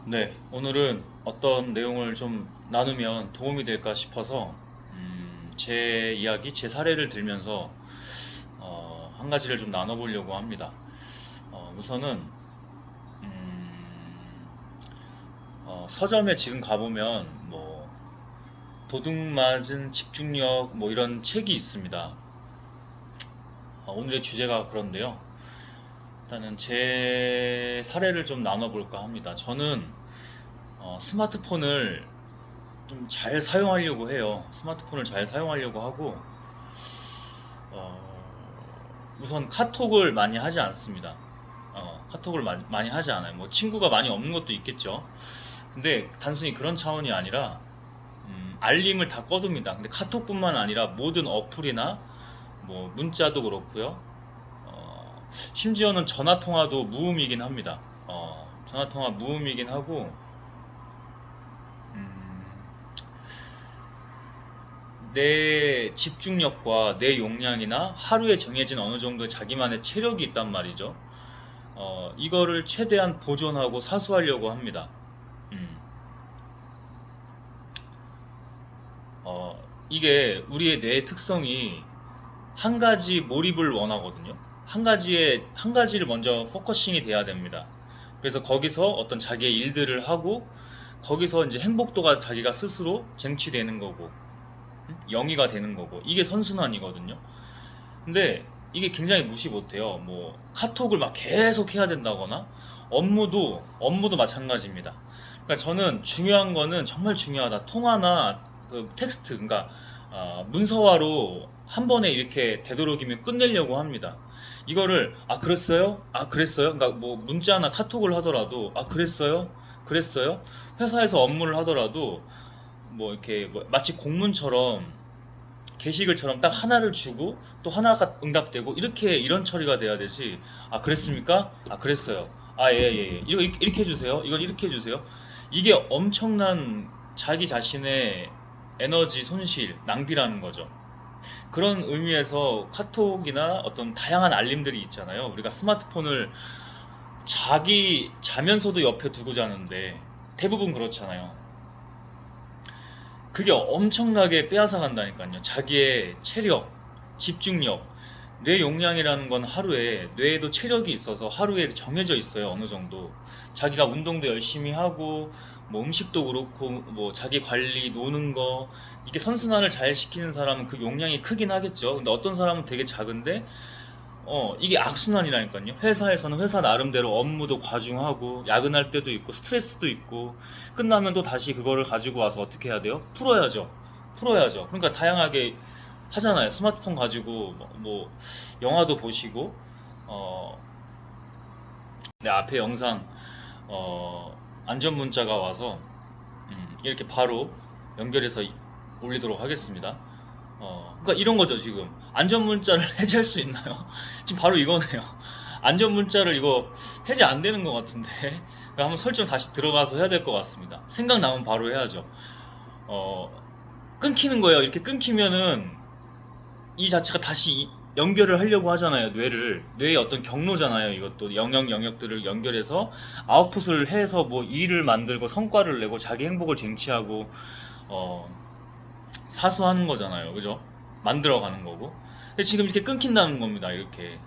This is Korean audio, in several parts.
네, 오늘은 어떤 내용을 좀 나누면 도움이 될까 싶어서 제 이야기, 제 사례를 들면서 한 가지를 좀 나눠보려고 합니다. 우선은 음, 서점에 지금 가보면 뭐 도둑맞은 집중력 뭐 이런 책이 있습니다. 오늘의 주제가 그런데요. 일단은 제 사례를 좀 나눠볼까 합니다. 저는 스마트폰을 좀 잘 사용하려고 해요. 스마트폰을 잘 사용하려고 하고, 어, 우선 카톡을 많이 하지 않습니다. 카톡을 많이 하지 않아요. 뭐 친구가 많이 없는 것도 있겠죠. 근데 단순히 그런 차원이 아니라, 알림을 다 꺼둡니다. 근데 카톡뿐만 아니라 모든 어플이나 뭐 문자도 그렇고요. 심지어는 전화 통화도 무음이긴 합니다. 전화 통화 무음이긴 하고, 음, 내 집중력과 내 용량이나 하루에 정해진 어느 정도의 자기만의 체력이 있단 말이죠. 이거를 최대한 보존하고 사수하려고 합니다. 음, 이게 우리의 뇌의 특성이 한 가지 몰입을 원하거든요. 한 가지를 먼저 포커싱이 돼야 됩니다. 그래서 거기서 어떤 자기의 일들을 하고 거기서 이제 행복도가 자기가 스스로 쟁취되는 거고 영위가 되는 거고 이게 선순환이거든요. 근데 이게 굉장히 무시 못해요. 뭐 카톡을 막 계속 해야 된다거나 업무도 마찬가지입니다. 그러니까 저는 중요한 거는 정말 중요하다. 통화나 그 텍스트, 그러니까 문서화로 한 번에 이렇게 되도록이면 끝내려고 합니다. 이거를 그랬어요? 그랬어요? 그러니까 뭐 문자나 카톡을 하더라도 그랬어요? 그랬어요? 회사에서 업무를 하더라도 뭐 이렇게 뭐 마치 공문처럼 게시글처럼 딱 하나를 주고 또 하나가 응답되고 이런 처리가 돼야 되지. 그랬습니까? 그랬어요. 예. 이거 이렇게 해주세요. 이건 이렇게 해주세요. 이게 엄청난 자기 자신의 에너지 손실, 낭비라는 거죠. 그런 의미에서 카톡이나 어떤 다양한 알림들이 있잖아요. 우리가 스마트폰을 자기 자면서도 옆에 두고 자는데 대부분 그렇잖아요. 그게 엄청나게 빼앗아 간다니까요. 자기의 체력, 집중력, 뇌 용량이라는 건 하루에 뇌에도 체력이 있어서 하루에 정해져 있어요. 어느 정도. 자기가 운동도 열심히 하고 뭐 음식도 그렇고 뭐 자기 관리, 노는 거 이게 선순환을 잘 시키는 사람은 그 용량이 크긴 하겠죠. 근데 어떤 사람은 되게 작은데 이게 악순환이라니까요. 회사에서는 회사 나름대로 업무도 과중하고, 야근할 때도 있고, 스트레스도 있고, 끝나면 또 다시 그거를 가지고 와서 어떻게 해야 돼요? 풀어야죠. 그러니까 다양하게 하잖아요. 스마트폰 가지고, 영화도 보시고, 어, 내 앞에 영상, 안전 문자가 와서, 이렇게 바로 연결해서 올리도록 하겠습니다. 그러니까 이런 거죠, 지금. 안전 문자를 해제할 수 있나요? 지금 바로 이거네요. 안전 문자를 이거 해제 안 되는 것 같은데. 그러니까 한번 설정 다시 들어가서 해야 될 것 같습니다. 생각나면 바로 해야죠. 어, 끊기는 거예요. 이렇게 끊기면은 이 자체가 다시 연결을 하려고 하잖아요. 뇌의 어떤 경로잖아요. 이것도 영역들을 연결해서 아웃풋을 해서 뭐 일을 만들고 성과를 내고 자기 행복을 쟁취하고 어, 사수하는 거잖아요. 그죠? 만들어가는 거고. 근데 지금 이렇게 끊긴다는 겁니다. 이렇게.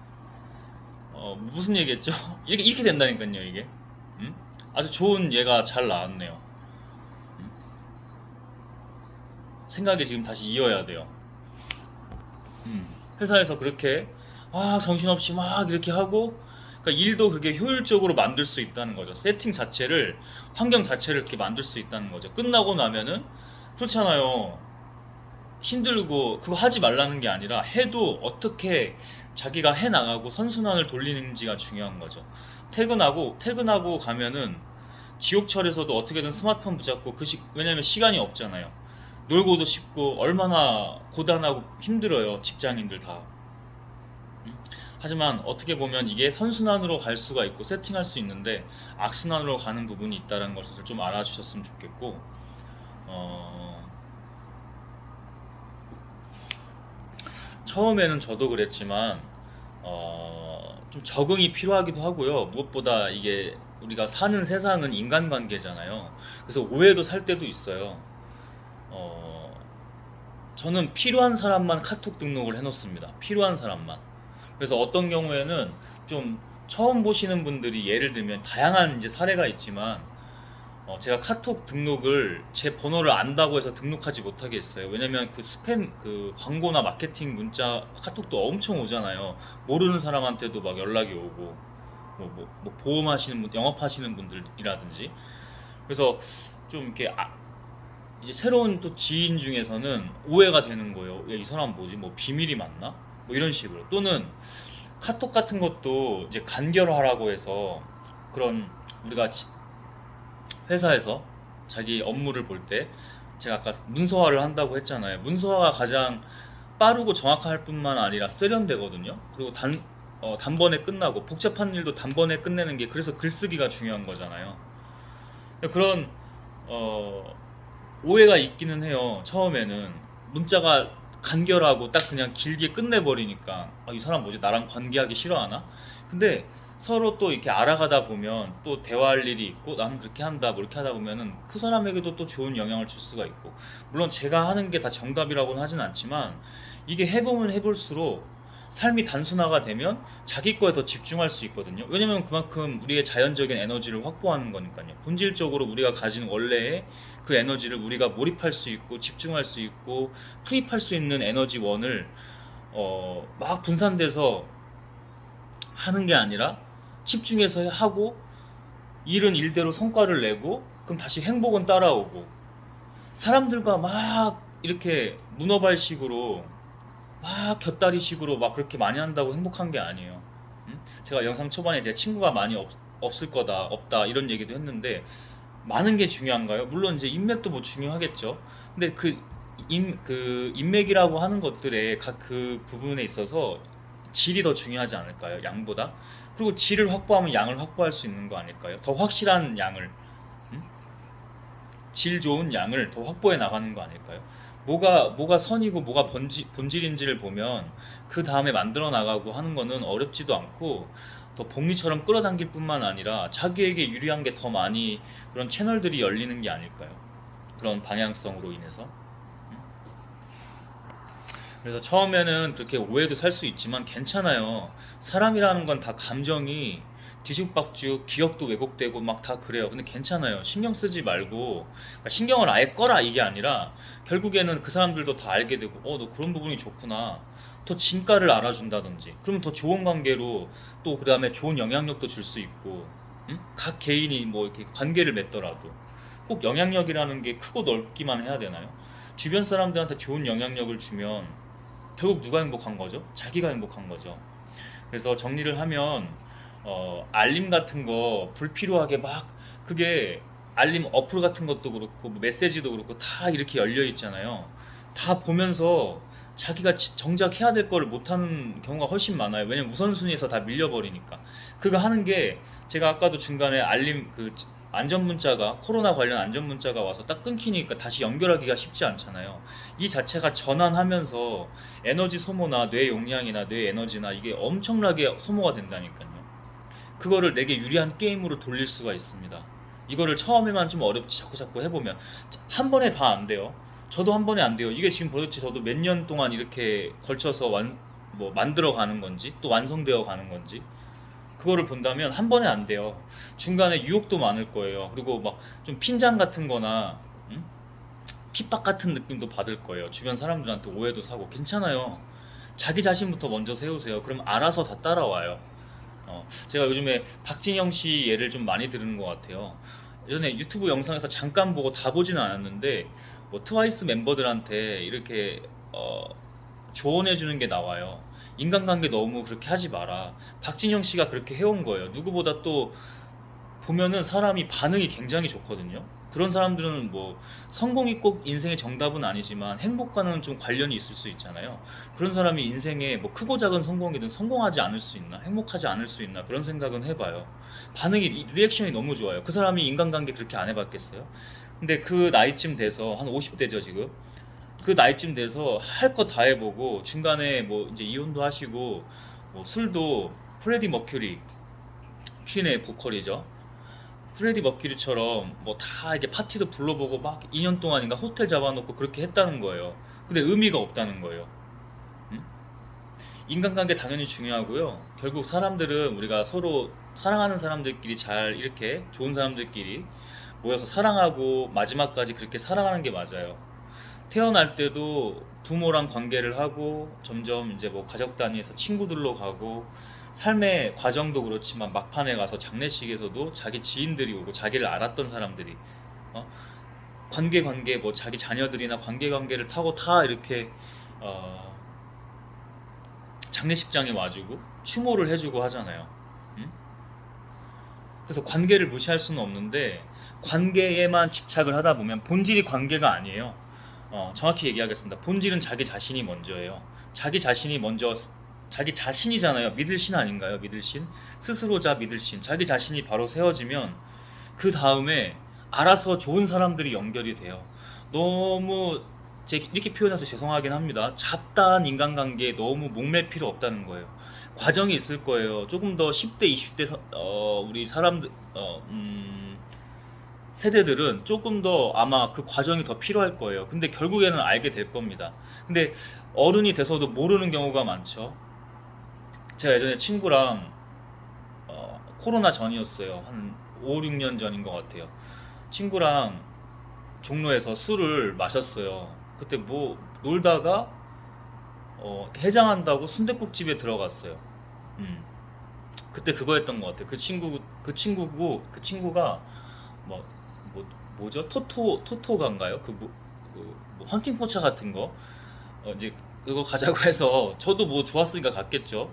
무슨 얘기했죠? 이렇게 된다니까요, 이게. 음? 아주 좋은 예가 잘 나왔네요. 생각이 지금 다시 이어야 돼요. 회사에서 그렇게, 정신없이 막 이렇게 하고, 그러니까 일도 그렇게 효율적으로 만들 수 있다는 거죠. 환경 자체를 이렇게 만들 수 있다는 거죠. 끝나고 나면은, 그렇잖아요. 힘들고 그거 하지 말라는 게 아니라 해도 어떻게 자기가 해 나가고 선순환을 돌리는지가 중요한 거죠. 퇴근하고 가면은 지옥철에서도 어떻게든 스마트폰 붙잡고 왜냐면 시간이 없잖아요. 놀고도 싶고 얼마나 고단하고 힘들어요. 직장인들 다. 하지만 어떻게 보면 이게 선순환으로 갈 수가 있고 세팅할 수 있는데 악순환으로 가는 부분이 있다는 것을 좀 알아주셨으면 좋겠고 어, 처음에는 저도 그랬지만 좀 적응이 필요하기도 하고요. 무엇보다 이게 우리가 사는 세상은 인간관계잖아요. 그래서 오해도 살 때도 있어요. 어, 저는 필요한 사람만 카톡 등록을 해놓습니다. 필요한 사람만. 그래서 어떤 경우에는 좀 처음 보시는 분들이 예를 들면 다양한 이제 사례가 있지만 제가 카톡 등록을 제 번호를 안다고 해서 등록하지 못하게 했어요. 왜냐면 그 스팸 그 광고나 마케팅 문자 카톡도 엄청 오잖아요. 모르는 사람한테도 막 연락이 오고 뭐 보험하시는 분, 영업하시는 분들이라든지. 그래서 좀 이렇게 이제 새로운 또 지인 중에서는 오해가 되는 거예요. 야, 이 사람 뭐지? 뭐 비밀이 맞나? 뭐 이런 식으로. 또는 카톡 같은 것도 이제 간결하라고 해서 그런 우리가 회사에서 자기 업무를 볼 때 제가 아까 문서화를 한다고 했잖아요. 문서화가 가장 빠르고 정확할 뿐만 아니라 세련되거든요. 그리고 단번에 끝나고 복잡한 일도 단번에 끝내는 게 그래서 글쓰기가 중요한 거잖아요. 그런 어, 오해가 있기는 해요. 처음에는 문자가 간결하고 딱 그냥 길게 끝내버리니까 이 사람 뭐지 나랑 관계하기 싫어하나? 근데 서로 또 이렇게 알아가다 보면 또 대화할 일이 있고 나는 그렇게 한다 뭐 이렇게 하다 보면은 그 사람에게도 또 좋은 영향을 줄 수가 있고 물론 제가 하는 게 다 정답이라고는 하진 않지만 이게 해보면 해볼수록 삶이 단순화가 되면 자기 거에 더 집중할 수 있거든요. 왜냐면 그만큼 우리의 자연적인 에너지를 확보하는 거니까요. 본질적으로 우리가 가진 원래의 그 에너지를 우리가 몰입할 수 있고 집중할 수 있고 투입할 수 있는 에너지원을 막 분산돼서 하는 게 아니라 집중해서 하고 일은 일대로 성과를 내고 그럼 다시 행복은 따라오고 사람들과 막 이렇게 문어발식으로 막 곁다리식으로 막 그렇게 많이 한다고 행복한 게 아니에요. 제가 영상 초반에 제 친구가 많이 없을 거다, 없다 이런 얘기도 했는데 많은 게 중요한가요? 물론 이제 인맥도 뭐 중요하겠죠. 근데 그 인맥이라고 하는 것들의 각 그 부분에 있어서 질이 더 중요하지 않을까요? 양보다? 그리고 질을 확보하면 양을 확보할 수 있는 거 아닐까요? 더 확실한 양을, 음? 질 좋은 양을 더 확보해 나가는 거 아닐까요? 뭐가 선이고 뭐가 본질인지를 보면 그 다음에 만들어 나가고 하는 거는 어렵지도 않고 더 복리처럼 끌어당길 뿐만 아니라 자기에게 유리한 게 더 많이 그런 채널들이 열리는 게 아닐까요? 그런 방향성으로 인해서. 그래서 처음에는 그렇게 오해도 살 수 있지만 괜찮아요. 사람이라는 건 다 감정이 뒤죽박죽, 기억도 왜곡되고 막 다 그래요. 근데 괜찮아요. 신경 쓰지 말고, 그러니까 신경을 아예 꺼라 이게 아니라 결국에는 그 사람들도 다 알게 되고, 너 그런 부분이 좋구나. 더 진가를 알아준다든지, 그러면 더 좋은 관계로 또 그 다음에 좋은 영향력도 줄 수 있고, 각 개인이 뭐 이렇게 관계를 맺더라도 꼭 영향력이라는 게 크고 넓기만 해야 되나요? 주변 사람들한테 좋은 영향력을 주면 결국 누가 행복한 거죠? 자기가 행복한 거죠. 그래서 정리를 하면 알림 같은 거 불필요하게 막 그게 알림 어플 같은 것도 그렇고 뭐 메시지도 그렇고 다 이렇게 열려 있잖아요. 다 보면서 자기가 정작 해야 될 거를 못하는 경우가 훨씬 많아요. 왜냐면 우선순위에서 다 밀려버리니까. 그거 하는 게 제가 아까도 중간에 알림 그 안전 문자가 코로나 관련 안전 문자가 와서 딱 끊기니까 다시 연결하기가 쉽지 않잖아요. 이 자체가 전환하면서 에너지 소모나 뇌 용량이나 뇌 에너지나 이게 엄청나게 소모가 된다니까요. 그거를 내게 유리한 게임으로 돌릴 수가 있습니다. 이거를 처음에만 좀 어렵지 자꾸 해보면 한 번에 다 안 돼요. 저도 한 번에 안 돼요. 이게 지금 도대체 저도 몇 년 동안 이렇게 걸쳐서 뭐 만들어 가는 건지 또 완성되어 가는 건지 그거를 본다면 한 번에 안 돼요. 중간에 유혹도 많을 거예요. 그리고 막 좀 핀잔 같은 거나 핍박 같은 느낌도 받을 거예요. 주변 사람들한테 오해도 사고 괜찮아요. 자기 자신부터 먼저 세우세요. 그럼 알아서 다 따라와요. 제가 요즘에 박진영 씨 예를 좀 많이 들은 것 같아요. 예전에 유튜브 영상에서 잠깐 보고 다 보지는 않았는데 뭐 트와이스 멤버들한테 이렇게 조언해 주는 게 나와요. 인간관계 너무 그렇게 하지 마라. 박진영 씨가 그렇게 해온 거예요. 누구보다 또 보면은 사람이 반응이 굉장히 좋거든요. 그런 사람들은 뭐 성공이 꼭 인생의 정답은 아니지만 행복과는 좀 관련이 있을 수 있잖아요. 그런 사람이 인생에 뭐 크고 작은 성공이든 성공하지 않을 수 있나, 행복하지 않을 수 있나 그런 생각은 해봐요. 리액션이 너무 좋아요. 그 사람이 인간관계 그렇게 안 해봤겠어요? 근데 그 나이쯤 돼서 한 50대죠 지금. 그 나이쯤 돼서 할 거 다 해보고 중간에 뭐 이제 이혼도 하시고 뭐 술도 프레디 머큐리 퀸의 보컬이죠. 프레디 머큐리처럼 뭐 다 이게 파티도 불러보고 막 2년 동안인가 호텔 잡아놓고 그렇게 했다는 거예요. 근데 의미가 없다는 거예요. 음? 인간관계 당연히 중요하고요. 결국 사람들은 우리가 서로 사랑하는 사람들끼리 잘 이렇게 좋은 사람들끼리 모여서 사랑하고 마지막까지 그렇게 살아가는 게 맞아요. 태어날 때도 부모랑 관계를 하고 점점 이제 뭐 가족 단위에서 친구들로 가고 삶의 과정도 그렇지만 막판에 가서 장례식에서도 자기 지인들이 오고 자기를 알았던 사람들이 어? 관계 뭐 자기 자녀들이나 관계를 타고 다 이렇게 어, 장례식장에 와주고 추모를 해주고 하잖아요. 음? 그래서 관계를 무시할 수는 없는데 관계에만 집착을 하다 보면 본질이 관계가 아니에요. 정확히 얘기하겠습니다. 본질은 자기 자신이 먼저예요. 자기 자신이 먼저 자기 자신이잖아요. 믿을 신 아닌가요? 믿을 신? 스스로자 믿을 신. 자기 자신이 바로 세워지면 그 다음에 알아서 좋은 사람들이 연결이 돼요. 너무 이렇게 표현해서 죄송하긴 합니다. 잡다한 인간관계에 너무 목맬 필요 없다는 거예요. 과정이 있을 거예요. 조금 더 10대, 20대 우리 사람들 세대들은 조금 더 아마 그 과정이 더 필요할 거예요. 근데 결국에는 알게 될 겁니다. 근데 어른이 돼서도 모르는 경우가 많죠. 제가 예전에 친구랑 코로나 전이었어요. 한 5, 6년 전인 것 같아요. 친구랑 종로에서 술을 마셨어요. 그때 뭐 놀다가 해장한다고 순댓국집에 들어갔어요. 음. 그때 그거 했던 것 같아요. 그 친구가 뭐, 뭐죠? 토토가인가요? 뭐 헌팅포차 같은 거 이제 그거 가자고 해서 저도 뭐 좋았으니까 갔겠죠.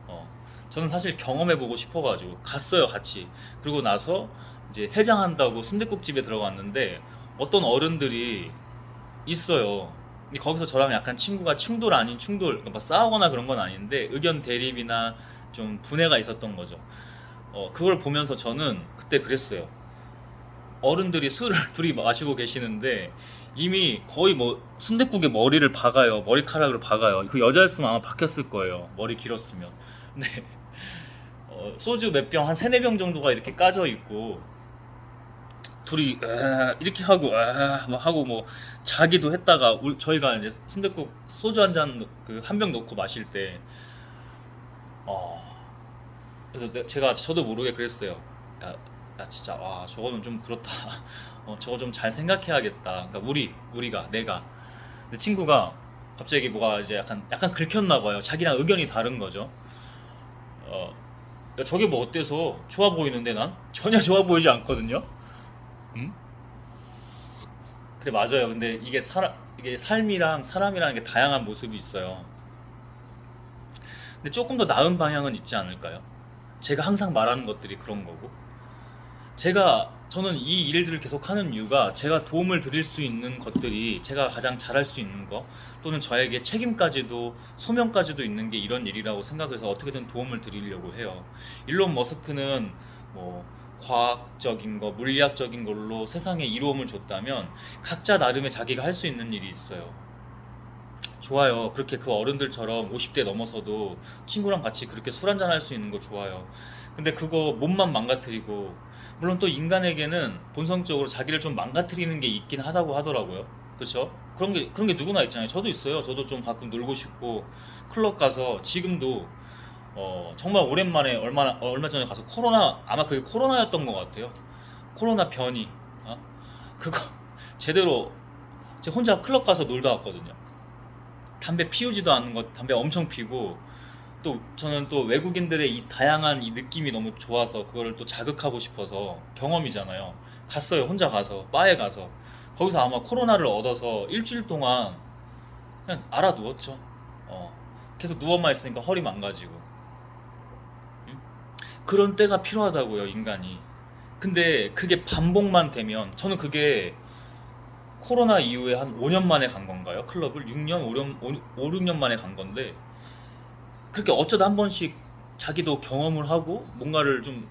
어, 저는 사실 경험해보고 싶어가지고 갔어요, 같이. 그리고 나서 이제 해장한다고 순댓국집에 들어갔는데 어떤 어른들이 있어요. 근데 거기서 저랑 약간 친구가 충돌 아닌 충돌, 그러니까 막 싸우거나 그런 건 아닌데 의견 대립이나 좀 분해가 있었던 거죠. 그걸 보면서 저는 그때 그랬어요. 어른들이 술을 둘이 마시고 계시는데 이미 거의 뭐 순댓국에 머리를 박아요. 머리카락을 박아요. 그 여자였으면 아마 박혔을 거예요. 머리 길었으면. 근데 소주 몇 병, 한 세네 병 정도가 이렇게 까져 있고 둘이 이렇게 하고 막 하고 뭐 자기도 했다가 저희가 이제 순댓국 소주 한 잔 그 한 병 넣고 마실 때 어, 그래서 저도 모르게 그랬어요. 야, 야 진짜 와 저거는 좀 그렇다. 저거 좀 잘 생각해야겠다. 그러니까 우리가 내가 근데 친구가 갑자기 뭐가 이제 약간 긁혔나 봐요. 자기랑 의견이 다른 거죠. 어, 야, 저게 뭐 어때서 좋아 보이는데 난 전혀 좋아 보이지 않거든요. 음? 그래 맞아요. 근데 이게 삶이랑 사람이라는 게 다양한 모습이 있어요. 근데 조금 더 나은 방향은 있지 않을까요? 제가 항상 말하는 것들이 그런 거고. 저는 이 일들을 계속 하는 이유가 제가 도움을 드릴 수 있는 것들이 제가 가장 잘할 수 있는 거 또는 저에게 책임까지도 소명까지도 있는 게 이런 일이라고 생각해서 어떻게든 도움을 드리려고 해요. 일론 머스크는 뭐 과학적인 거, 물리학적인 걸로 세상에 이로움을 줬다면 각자 나름의 자기가 할 수 있는 일이 있어요. 좋아요. 그렇게 그 어른들처럼 50대 넘어서도 친구랑 같이 그렇게 술 한잔 할 수 있는 거 좋아요. 근데 그거 몸만 망가뜨리고, 물론 또 인간에게는 본성적으로 자기를 좀 망가뜨리는 게 있긴 하다고 하더라고요. 그쵸? 그런 게 누구나 있잖아요. 저도 있어요. 저도 좀 가끔 놀고 싶고, 클럽 가서 지금도, 정말 오랜만에 얼마 전에 가서 아마 그게 코로나였던 것 같아요. 코로나 변이, 어? 그거, 제대로, 제가 혼자 클럽 가서 놀다 왔거든요. 담배 피우지도 않는 것, 담배 엄청 피고 또 저는 또 외국인들의 이 다양한 이 느낌이 너무 좋아서 그거를 또 자극하고 싶어서 경험이잖아요. 갔어요. 혼자 가서 바에 가서 거기서 아마 코로나를 얻어서 일주일 동안 그냥 알아 누웠죠. 어, 계속 누워만 있으니까 허리 망가지고. 음? 그런 때가 필요하다고요, 인간이. 근데 그게 반복만 되면 저는 그게 코로나 이후에 한 5년 만에 간 건가요? 클럽을 6년, 6년 만에 간 건데 그렇게 어쩌다 한 번씩 자기도 경험을 하고 뭔가를 좀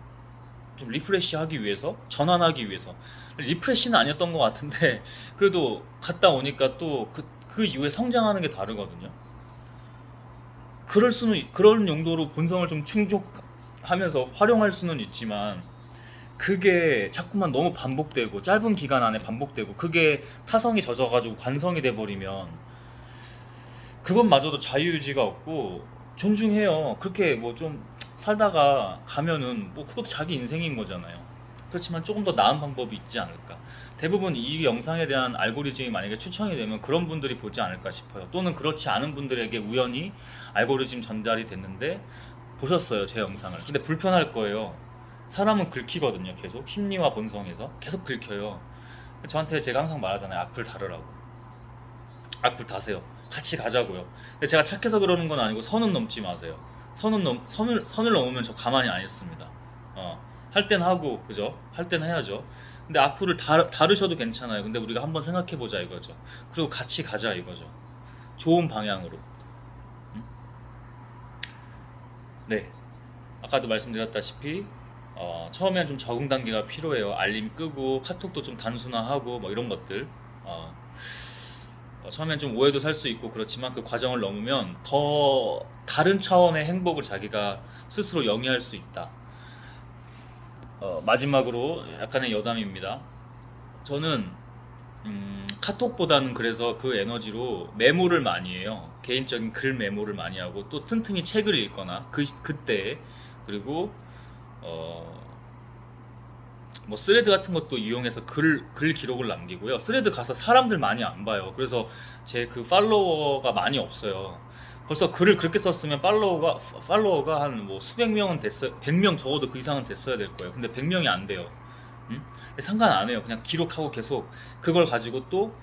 리프레시 하기 위해서 전환하기 위해서 리프레시는 아니었던 것 같은데 그래도 갔다 오니까 또 그 이후에 성장하는 게 다르거든요. 그런 용도로 본성을 좀 충족하면서 활용할 수는 있지만 그게 자꾸만 너무 반복되고 짧은 기간 안에 반복되고 그게 타성이 젖어가지고 관성이 돼버리면 그것마저도 자유유지가 없고 존중해요. 그렇게 뭐 좀 살다가 가면은 뭐 그것도 자기 인생인 거잖아요. 그렇지만 조금 더 나은 방법이 있지 않을까. 대부분 이 영상에 대한 알고리즘이 만약에 추천이 되면 그런 분들이 보지 않을까 싶어요. 또는 그렇지 않은 분들에게 우연히 알고리즘 전달이 됐는데 보셨어요, 제 영상을. 근데 불편할 거예요. 사람은 긁히거든요, 계속. 심리와 본성에서 계속 긁혀요. 저한테 제가 항상 말하잖아요. 악플 다르라고. 악플 다세요. 같이 가자고요. 근데 제가 착해서 그러는 건 아니고 선은 넘지 마세요. 선을 넘으면 저 가만히 안 있습니다. 할 땐 하고, 그죠? 할 땐 해야죠. 근데 악플을 다르셔도 괜찮아요. 근데 우리가 한번 생각해보자 이거죠. 그리고 같이 가자 이거죠. 좋은 방향으로. 음? 네. 아까도 말씀드렸다시피 처음엔 좀 적응 단계가 필요해요. 알림 끄고 카톡도 좀 단순화하고 뭐 이런 것들. 어, 처음엔 좀 오해도 살 수 있고 그렇지만 그 과정을 넘으면 더 다른 차원의 행복을 자기가 스스로 영위할 수 있다. 마지막으로 약간의 여담입니다. 저는 카톡보다는 그래서 그 에너지로 메모를 많이 해요. 개인적인 글 메모를 많이 하고 또 틈틈이 책을 읽거나 그때 그리고 어, 뭐 스레드 같은 것도 이용해서 글 기록을 남기고요. 스레드 가서 사람들 많이 안 봐요. 그래서 제 그 팔로워가 많이 없어요. 벌써 글을 그렇게 썼으면 팔로워가 한 뭐 수백 명은 됐어요. 100명 적어도 그 이상은 됐어야 될 거예요. 근데 100명이 안 돼요. 근데 상관 안 해요. 그냥 기록하고 계속 그걸 가지고 또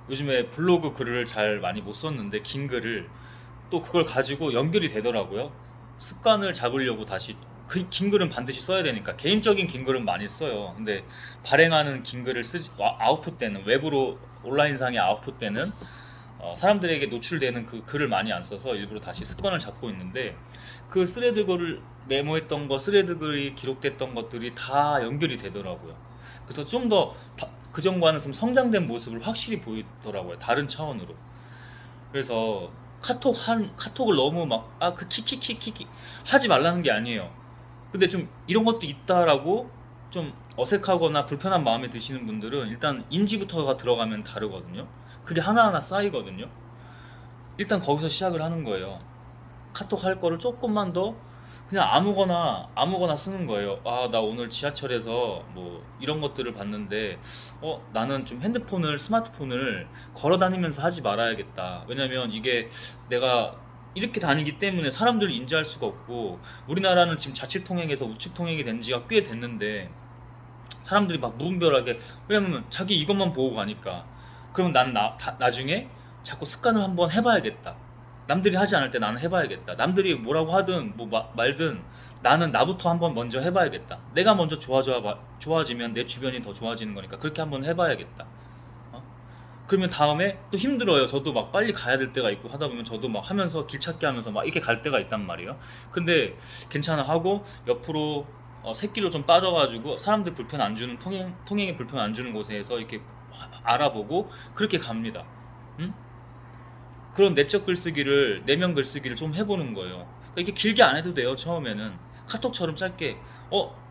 요즘에 블로그 글을 잘 많이 못 썼는데 긴 글을 또 그걸 가지고 연결이 되더라고요. 습관을 잡으려고 다시 긴 글은 반드시 써야 되니까 개인적인 긴 글은 많이 써요. 근데 발행하는 긴 글을 쓰지 아웃풋 때는 외부로 온라인상에 아웃풋 때는 사람들에게 노출되는 그 글을 많이 안 써서 일부러 다시 습관을 잡고 있는데 그 스레드 글을 메모했던 거 스레드 글이 기록됐던 것들이 다 연결이 되더라고요. 그래서 좀 더 그전과는 좀 성장된 모습을 확실히 보이더라고요. 다른 차원으로. 그래서 카톡을 너무 막 그 키키키키키 하지 말라는 게 아니에요. 근데 좀 이런 것도 있다라고 좀 어색하거나 불편한 마음이 드시는 분들은 일단 인지부터가 들어가면 다르거든요. 그게 하나하나 쌓이거든요. 일단 거기서 시작을 하는 거예요. 카톡 할 거를 조금만 더 그냥 아무거나 쓰는 거예요. 아, 나 오늘 지하철에서 뭐 이런 것들을 봤는데 나는 좀 스마트폰을 걸어 다니면서 하지 말아야겠다. 왜냐면 이게 내가 이렇게 다니기 때문에 사람들을 인지할 수가 없고 우리나라는 지금 자치 통행에서 우측 통행이 된 지가 꽤 됐는데 사람들이 막 무분별하게 왜냐면 자기 이것만 보고 가니까 그러면 나중에 자꾸 습관을 한번 해봐야겠다. 남들이 하지 않을 때 나는 해봐야겠다. 남들이 뭐라고 하든 뭐 말든 나는 나부터 한번 먼저 해봐야겠다. 내가 먼저 좋아지면 내 주변이 더 좋아지는 거니까 그렇게 한번 해봐야겠다. 어? 그러면 다음에 또 힘들어요. 저도 막 빨리 가야 될 때가 있고 하다 보면 저도 막 하면서 길 찾기 하면서 막 이렇게 갈 때가 있단 말이에요. 근데 괜찮아 하고 옆으로 새길로 좀 빠져가지고 사람들 불편 안 주는 통행에 불편 안 주는 곳에서 이렇게 알아보고 그렇게 갑니다. 응? 그런 내적 글쓰기를 내면 글쓰기를 좀 해보는 거예요. 그러니까 이게 길게 안 해도 돼요. 처음에는 카톡처럼 짧게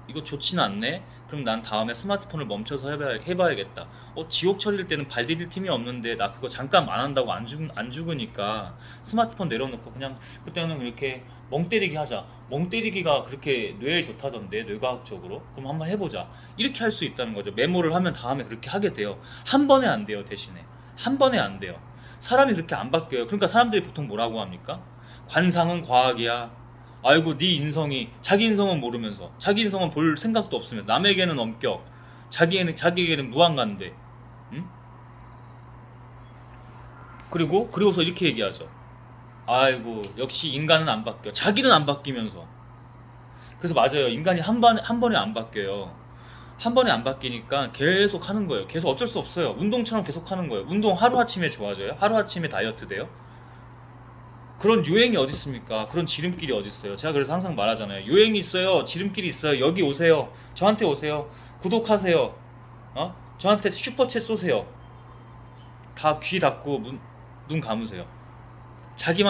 이거 좋진 않네. 그럼 난 다음에 스마트폰을 멈춰서 해봐야겠다. 지옥 처리일 때는 발 디딜 틈이 없는데 나 그거 잠깐 안 한다고 안 죽으니까 스마트폰 내려놓고 그냥 그때는 이렇게 멍 때리기 하자. 멍 때리기가 그렇게 뇌에 좋다던데 뇌과학적으로. 그럼 한번 해보자. 이렇게 할 수 있다는 거죠. 메모를 하면 다음에 그렇게 하게 돼요. 한 번에 안 돼요. 대신에 한 번에 안 돼요. 사람이 그렇게 안 바뀌어요. 그러니까 사람들이 보통 뭐라고 합니까? 관상은 과학이야. 아이고 네 인성이 자기 인성은 모르면서 자기 인성은 볼 생각도 없으면서 남에게는 엄격 자기에게는 무한관대. 응? 그리고서 이렇게 얘기하죠. 아이고 역시 인간은 안 바뀌어. 자기는 안 바뀌면서. 그래서 맞아요. 인간이 한 번에 안 바뀌어요. 한 번에 안 바뀌니까 계속 하는 거예요. 계속 어쩔 수 없어요. 운동처럼 계속 하는 거예요. 운동 하루아침에 좋아져요? 하루아침에 다이어트 돼요? 그런 요행이 어디 있습니까? 그런 지름길이 어디 있어요? 제가 그래서 항상 말하잖아요. 요행이 있어요. 지름길이 있어요. 여기 오세요. 저한테 오세요. 구독하세요. 저한테 슈퍼챗 쏘세요. 다 귀 닫고 눈 감으세요. 자기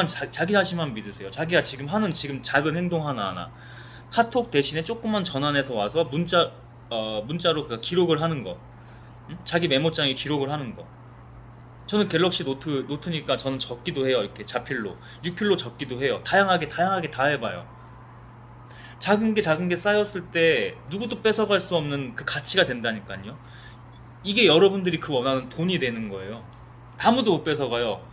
자신만 믿으세요. 자기가 지금 하는 지금 작은 행동 하나하나 카톡 대신에 조금만 전환해서 와서 문자로 그 기록을 하는 거. 응? 자기 메모장에 기록을 하는 거. 저는 갤럭시 노트니까 저는 적기도 해요. 이렇게 자필로, 유필로 적기도 해요. 다양하게 다 해봐요. 작은 게 쌓였을 때 누구도 뺏어갈 수 없는 그 가치가 된다니까요. 이게 여러분들이 그 원하는 돈이 되는 거예요. 아무도 못 뺏어가요.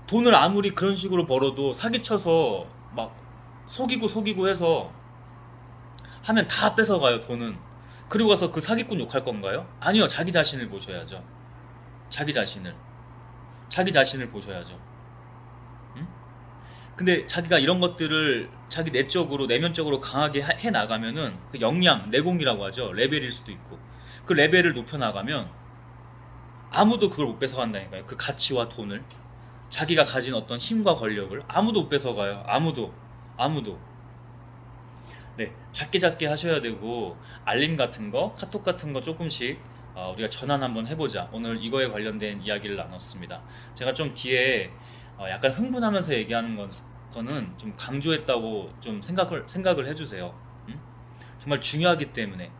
돈을 아무리 그런 식으로 벌어도 사기쳐서 막 속이고 해서 하면 다 뺏어가요, 돈은. 그리고 가서 그 사기꾼 욕할 건가요? 아니요, 자기 자신을 보셔야죠. 자기 자신을. 자기 자신을 보셔야죠. 응? 근데 자기가 이런 것들을 자기 내적으로, 내면적으로 강하게 해 나가면은 그 역량, 내공이라고 하죠. 레벨일 수도 있고. 그 레벨을 높여 나가면 아무도 그걸 못 뺏어간다니까요. 그 가치와 돈을. 자기가 가진 어떤 힘과 권력을 아무도 못 뺏어가요. 아무도. 네, 작게 하셔야 되고 알림 같은 거, 카톡 같은 거 조금씩 우리가 전환 한번 해보자. 오늘 이거에 관련된 이야기를 나눴습니다. 제가 좀 뒤에 약간 흥분하면서 얘기하는 거는 좀 강조했다고 좀 생각을 해주세요. 음? 정말 중요하기 때문에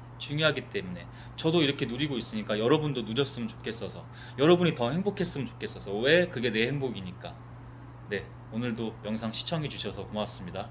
저도 이렇게 누리고 있으니까 여러분도 누렸으면 좋겠어서, 여러분이 더 행복했으면 좋겠어서. 왜? 그게 내 행복이니까. 네, 오늘도 영상 시청해 주셔서 고맙습니다.